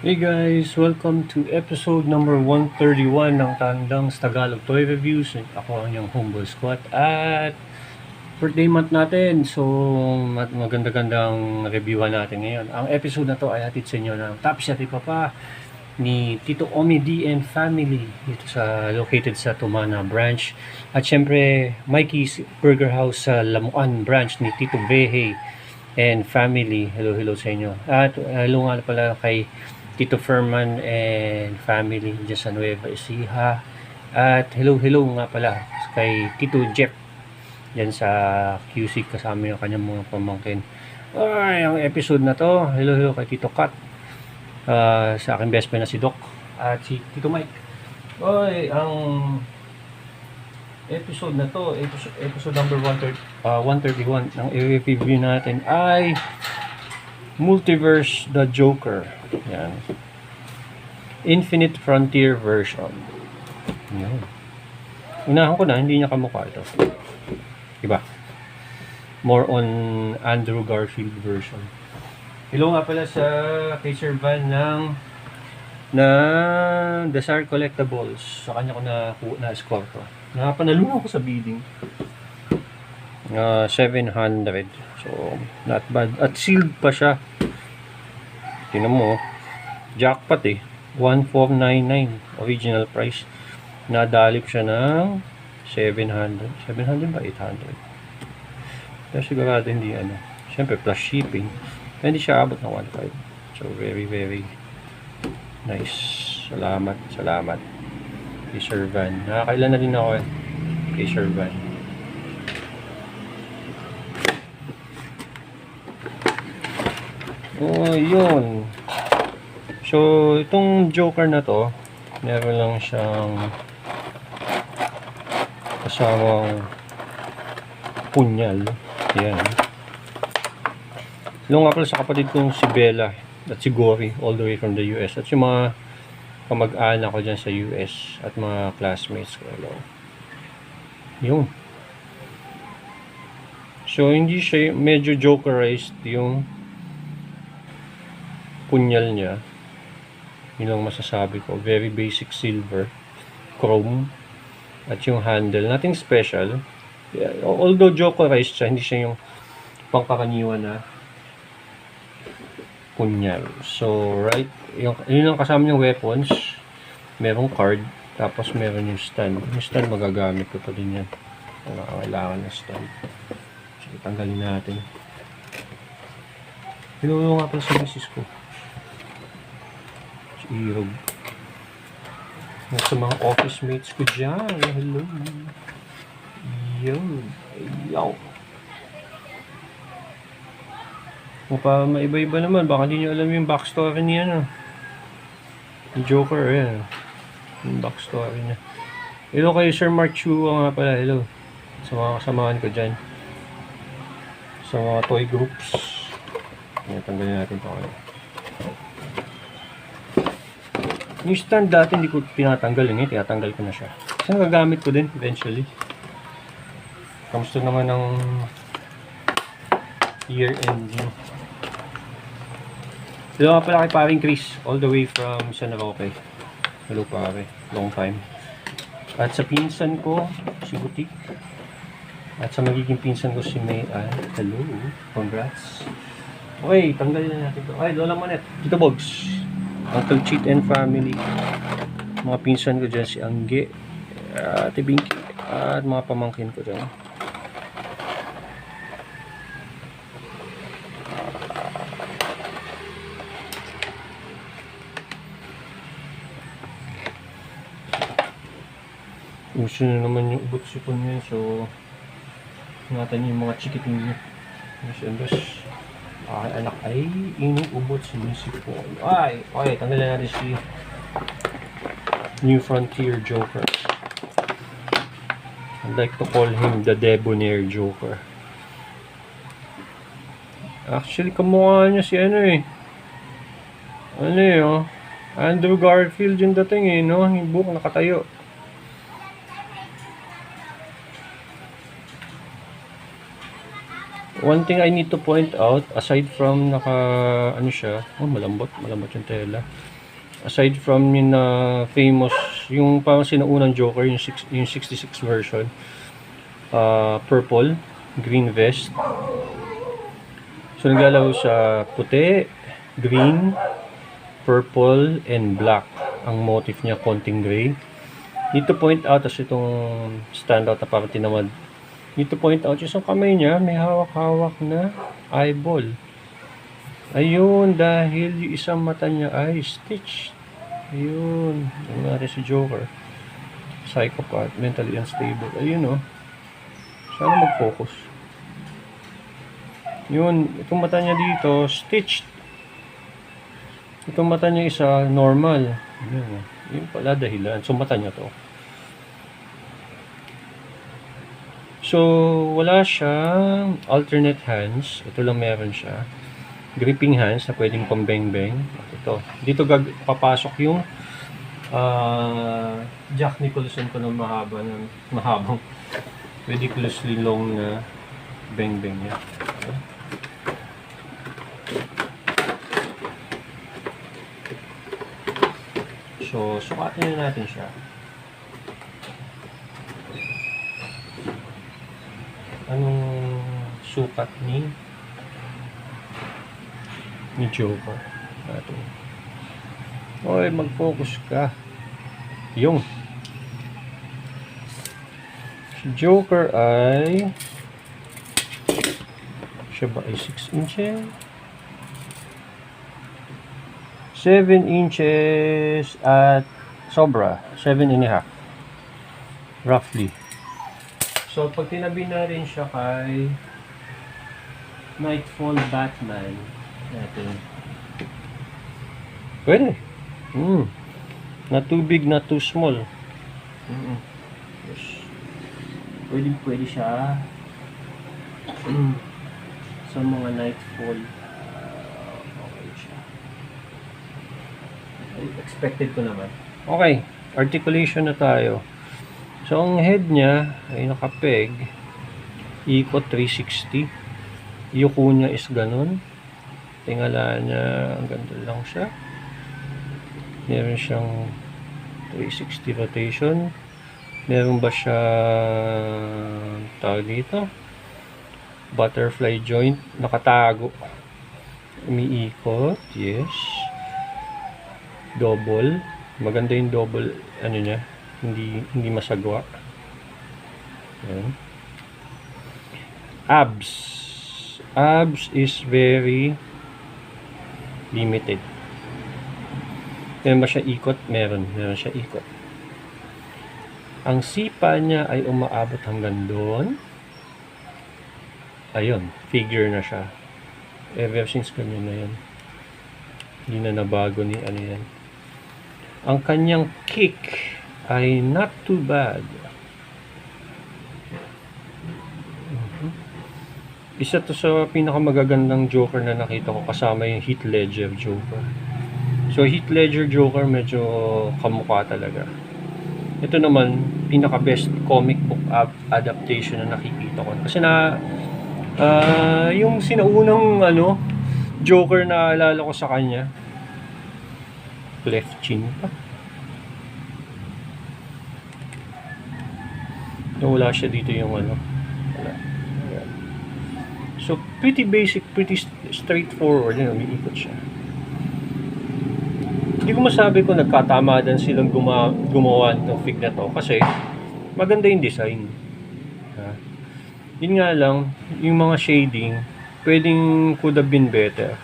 Hey guys, welcome to episode number 131 ng Tandang's Tagalog Toy Reviews. Ako ang inyong Humble Squad at birthday month natin. So, maganda-gandang reviewan natin ngayon. Ang episode na to ay hatid sa inyo ng Top Shopee Papa ni Tito Omi D and Family dito located sa Tumana branch. At syempre, Mikey's Burger House sa Lamuan branch ni Tito Vehe and Family. Hello sa inyo. At hello nga pala kay Tito Ferman and family dyan sa Nueva Ecija. At hello nga pala kay Tito Jeff dyan sa QC, kasama yung kanyang mga pamangkin. Ay, ang episode na to, hello kay Tito Kat, sa aking best friend na si Doc, at si Tito Mike. Ay, ang episode na to, episode number 131, ang i-review natin ay Multiverse The Joker. Yan. Infinite Frontier version. Yan. Unahan ko na, hindi niya kamukha ito. Diba? More on Andrew Garfield version. Hello nga pala sa kay Sir Van ng Desire Collectibles. Sa kanya ko na-score to. Napanalo ako sa bidding. 700. So, not bad. At sealed pa siya. Tingnan mo, jackpot 1499 original price. Nadalip siya ng 700 ba 800. Pero sigurado hindi syempre plus shipping, hindi siya abot ng 1.5. So very nice. Salamat kay Sir Van. Nakakailan na din ako kay Sir Van. Oh, yun. So, itong Joker na to, meron lang siyang kasamang punyal. Yan. Hello nga pala sa kapatid kong si Bella at si Gory, all the way from the US. At yung mga kamag-anak ko dyan sa US at mga classmates ko. Hello. Yun. So, hindi siya medyo Jokerized yung punyal niya. Yun lang masasabi ko. Very basic silver, chrome, at yung handle, nothing special. Yeah, although Jokerized siya, hindi siya yung pangkaraniwan na punyal. So right, yun ang kasama yung weapons. Merong card, tapos meron yung stand. Yung stand magagamit ko pa din yan. Kailangan ng stand. So tanggalin natin. Hello nga pala sa misis ko, Irog. Sa mga office mates ko dyan. Hello. Yo. Pa maiba-iba naman. Baka hindi nyo alam yung backstory niya. Yung Joker. Yan. Yung backstory niya. Hello kay Sir Mark Chu nga pala. Hello. Sa mga kasamahan ko dyan. Sa mga toy groups. Tanggalin natin ito. Yung stand dati hindi ko tinatanggal yun, tinatanggal ko na siya. Kasi nagagamit ko din eventually. Kamusta naman ng year ending? Hello nga pala kay paring Chris, all the way from San Roque. Hello pare, long time. At sa pinsan ko, si Butik. At sa magiging pinsan ko si May. Hello, congrats. Okay, tanggalin na natin ito. Ay, Lola Monet, Tito Bogs, Uncle Cheat and Family, mga pinsan ko dyan, si Angge, Ate Binky, at mga pamangkin ko dyan. Gusto na naman yung ubot sipon niya, so ingatan yung mga chikiting niya. Dos anak ay inuubot si sipon. Ay, okay, tanggalan natin si New Frontier Joker. I'd like to call him the Debonair Joker. Actually, kamukha niya si Andrew Garfield yung dating yung buhok nakatayo. One thing I need to point out, aside from ano siya, malambot yung tela. Aside from yung famous, yung parang sinuunang Joker, yung 66 version, purple, green vest. So naglalaw sa puti, green, purple, and black. Ang motif niya konting gray. Need to point out, as itong standout na parang tinamad. Need to point out, yung kamay niya, may hawak-hawak na eyeball. Ayun, dahil yung isang mata niya ay stitched. Ayun, nangyari si Joker. Psychopath, mentally unstable. Ayun, sana mag-focus. Yun, itong mata niya dito, stitched. Itong mata niya isa, normal. Yun pala dahilan. So, mata niya to. So, wala siyang alternate hands. Ito lang meron siya. Gripping hands na pwedeng pambeng-beng. Ito. Dito papasok yung Jack Nicholson ko ng mahabang ridiculously long na beng-beng niya. So, sukatin na natin siya. Anong sukat ni Joker? Ito. Oy, mag-focus ka. Yung si Joker ay siya ba ay 6 inches? 7 inches at sobra. 7.5. Roughly. So, pag tinabi na rin siya kay Nightfall Batman natin. Pwede. Not too big, not too small. Yes. Pwede siya sa mga Nightfall. Okay siya. Expected ko naman. Okay. Articulation na tayo. So, ang head niya ay nakapeg. Ikot 360. Yuko niya is ganun. Tingala niya, ang ganda lang siya. Meron siyang 360 rotation. Meron ba siya tawag dito? Butterfly joint. Nakatago. Umiikot. Yes. Double. Maganda yung double ano niya. Hindi masagwa. Ayan. Abs is very limited. Meron ba siya ikot? Meron siya ikot. Ang sipa niya ay umaabot hanggang doon. Ayun, figure na siya. Ever since ganyan na yan. Hindi na nabago ni ano yan. Ang kanyang kick ay not too bad. Isa to sa pinakamagagandang Joker na nakita ko kasama yung Heath Ledger Joker. So Heath Ledger Joker medyo kamukha talaga. Ito naman pinaka-best comic book adaptation na nakikita ko. Kasi yung sinaunang Joker na alala ko sa kanya, left chin pa. Wala siya dito yung wala. So, pretty basic, pretty straightforward. Umiikot siya. Hindi ko masabi kung nagkatama din silang gumawa ng fig na to. Kasi, maganda yung design. Yun nga lang, yung mga shading, could have been better.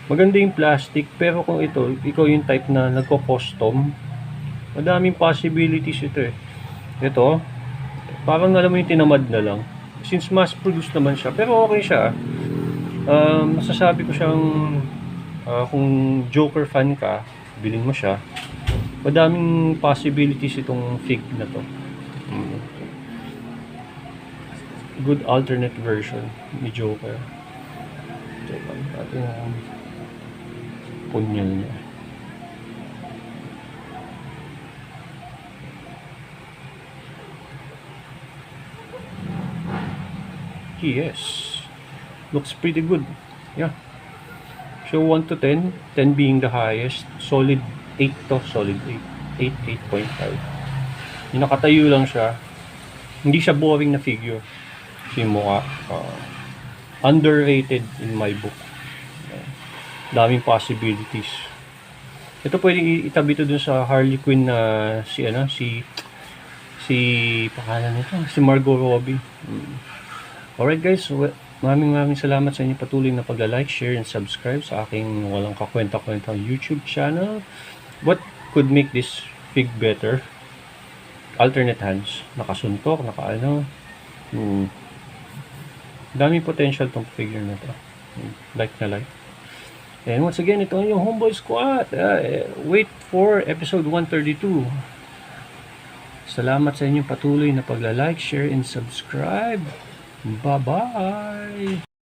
Maganda yung plastic, pero kung ikaw yung type na nagko-custom, madaming possibilities ito eh. Ito, parang alam mo yung tinamad na lang. Since mass-produced naman siya, pero okay siya. Masasabi ko siyang, kung Joker fan ka, bilhin mo siya. Madaming possibilities itong fig na to. Good alternate version ni Joker. Teka, natin ang punyal niya. Yes. Looks pretty good. Yeah. So 1 to 10, 10 being the highest, solid 8 to, solid 8, 8.5. Yung nakatayo lang siya, hindi siya boring na figure. Kasi yung mukha, underrated in my book. Daming possibilities. Ito pwede itabi to dun sa Harley Quinn na si pangalan nito, si Margot Robbie. Alright guys, maraming salamat sa inyo patuloy na pagla-like, share, and subscribe sa aking walang kakwenta-kwentang YouTube channel. What could make this fig better? Alternate hands, nakasuntok, daming potential tong figure na to. Like na like. And once again, ito yung Homeboy Squad. Wait for episode 132. Salamat sa inyong patuloy na pagla-like, share, and subscribe. Bye-bye!